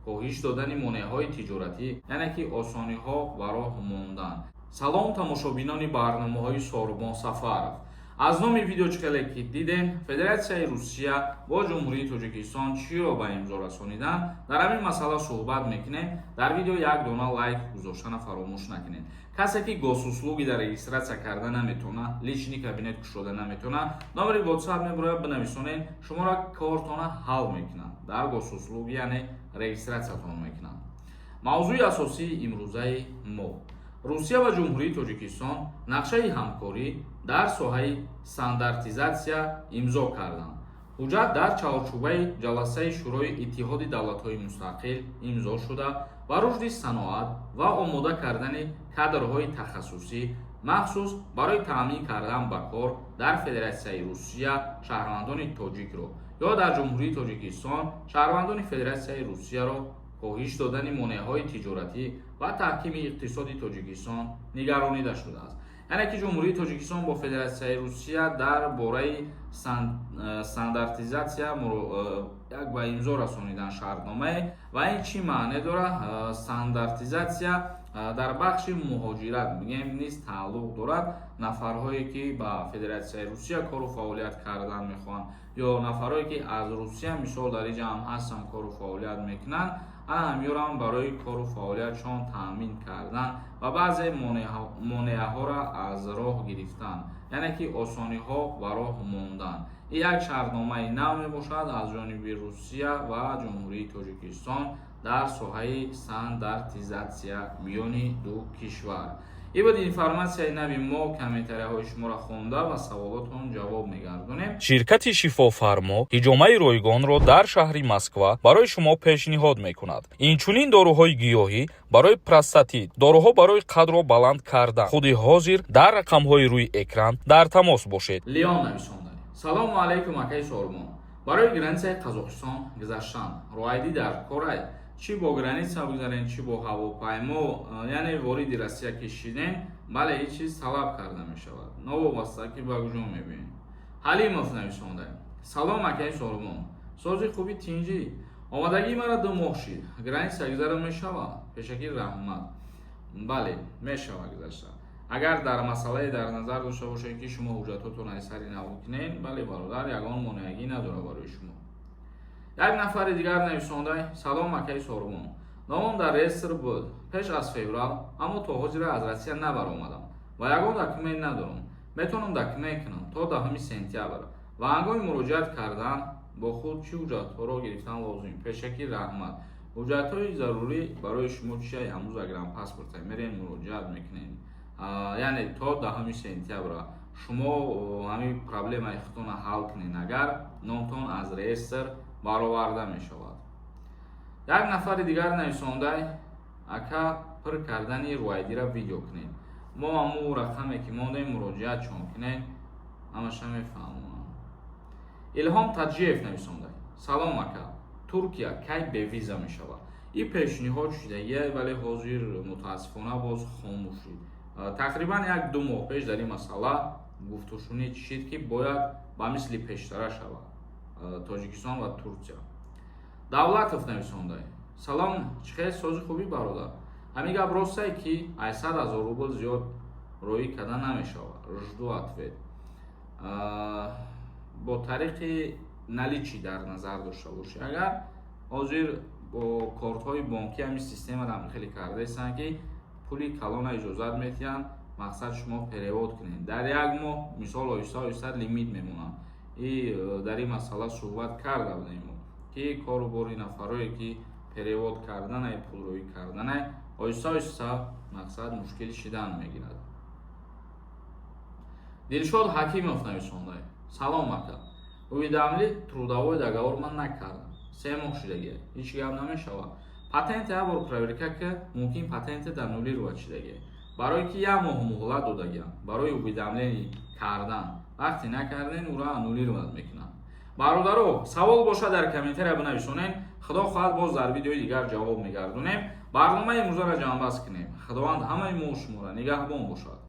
коҳиш додани монеаҳои тиҷоратӣ, яъне ки осониҳо ва роҳ мондан. Салом тамошобинони барномаҳои Сорбон Сафаров. Аз номи видео чиқале ки дидем, Федератсияи Русия бо Ҷумҳурии Тоҷикистон чиро ба имзо расонидан, дар ҳамин масъала суҳбат мекунем. Дар видео як дона лайк гузоштана фаромӯш накунед. Касе ки госуслуги дар регистратсия карда наметона, лични кабинет кушода наметона, номери WhatsApp мебарояд бинависонед, шуморо кортона ҳал мекунанд. Дар госуслуги яъне регистратсиятон мекунанд. мавзӯи асосии имрӯзаи мо: Русия ва Ҷумҳурии Тоҷикистон нақшаи ҳамкорӣ дар соҳаи стандартизатсия имзо карданд. ҳуҷҷат дар чаҳорчӯбаи ҷаласаи шӯрои иттиҳоди давлатҳои мустақил имзо шуда ва рушди саноат ва омода кардани кадрҳои тахассусӣ махсус барои таъмин кардан ба кор дар Федератсияи Русия шаҳрвандони тоҷикро ё дар Ҷумҳурии Тоҷикистон шаҳрвандони Федератсияи Русияро коҳиш додани монеаҳои тиҷоратӣ ва таҳкими иқтисоди Тоҷикистон нигаронида шудааст. яъне ки Ҷумҳурии Тоҷикистон бо Федератсияи Русия дар бораи стандартизатсия як ба имзо расонидан шартномае ва ин чӣ маъне дорад? Стандартизатсия дар бахши муҳоҷират мегӯем низ тааллуқ дорад. нафарҳое ки ба Федератсияи Русия кору фаъолият кардан мехоҳанд ё нафарҳое ки аз Русия мисол дар ин ҷамъ ҳастанд кору фаъолият мекунанд, ҳамёрам барои кору фаъолиятшон таъмин кардан ва баъзе монеаҳоро аз роҳ гирифтан, яъне ки осониҳо ва роҳ мондан. ин як шартномаи нав мебошад аз ҷониби Русия ва Ҷумҳурии Тоҷикистон дар соҳаи стандартизатсия миёни ду кишвар. ин буд информатсияи нави мо. комментарияҳои шуморо хонда ва саволотон ҷавоб мегардонем. ширкати Шифофармо ҳиҷомаи ройгонро дар шаҳри Москва барои шумо пешниҳод мекунад. Инчунин доруҳои гиёҳӣ барои простатит, доруҳо барои қадро баланд кардан. худи ҳозир дар рақамҳои рӯи экран дар тамос бошед. Леон нависонда. Салому алайкум акаи Сорбон. Барои границаи Қазоқистон гузаштан роҳайдӣ дар корай. Чӣ бо граница бигзарем, чӣ бо ҳавопаймо, яъне вориди Россия кишидем, бале ин чиз талаб карда мешавад. Новобаста ки ба куҷо мебинем. Ҳалимов нависонда. Салом акаи Сорбон. Сози хуби тинҷӣ. Омадагии мара 2 моҳ шид. Граница гузарам мешавад? Пешакӣ раҳмат. Бале, мешавад гузашта. агар дар масъалае дар назар дошта бошед ки шумо ҳуҷҷатотон аз сари нав кунед, бале бародар, ягон монеагӣ надорад барои шумо. як нафари дигар нависонда. Салом акаи Сорбон. номам дар реестр буд пеш аз феврал, аммо то ҳозир аз Россия набаромадам ва ягон документ надорам. метавонам документ кунам то 10 сентябр ва ҳангоми муроҷиат кардан бо худ чӣ ҳуҷҷатҳоро гирифтан лозим? Пешакӣ раҳмат. ҳуҷҷатҳои зарурӣ барои шумо чия? ҳамрӯз аграм паспорта мерем муроҷиат мекунед, яъне то 10 сентябр шумо ҳамин проблемаи худтонро ҳал кунед, агар номтон аз реестр бароварда мешавад. як нафари дигар нависонда. ака пир кардани роҳайдиро видео кунед. мо аму рақаме ки мондем муроҷиат чон кунед, ҳамаша мефаҳмонам. Илҳом Таҷиев нависонда. Салом ака. Туркия кай бевиза мешавад? ин пешниҳод шудагие, вале ҳозир мутаассифона боз хомӯш шуд. тақрибан 1-2 моҳ пеш дар ин масъала гуфтушунид шид ки бояд ба мисли пештара шавад Тоҷикистон ва Туркия. Давлатов нависонда. Салом, чӣ хел сози хубӣ бародар? ҳамин гап ростае ки 800 000 рубл зиёд роӣ карда намешавад? Жду ответ. бо тариқи наличӣ дар назар дошта бошед. агар ҳозир бо кортҳои бонкӣ ҳамин системаро хеле кардаистанд ки пули калона иҷозат метиҳанд, мақсад шумо перевод кунед. дар як моҳ мисол оҳиста лимит мемонад. дар ин масъала суҳбат карда будем ки кору бори нафарое ки перевод карданай, пулроӣ карданай, оҳиста мақсад мушкил шидан мегирад. Дилшод Ҳакимов нависонда. Салом ака. уведомлӣ трудовой договор ман накардам. 3 моҳ шудагие. ҳеҷ гап намешавад. патент як бор проверка ки мумкин патенте дар нули рӯяд шудагие. барое ки 1 моҳ муҳлат додагиам барои уведомлени кардан. вақте накарден ура нули рӯяд мекунам. бародаро, савол бошад дар комментария бинависонед. худо хоҳад боз дар видеои дигар ҷавоб мегардонем. барномаи имрӯзаро ҷамъбаст кунем. худованд ҳамаи мо шуморо нигаҳбон бошад.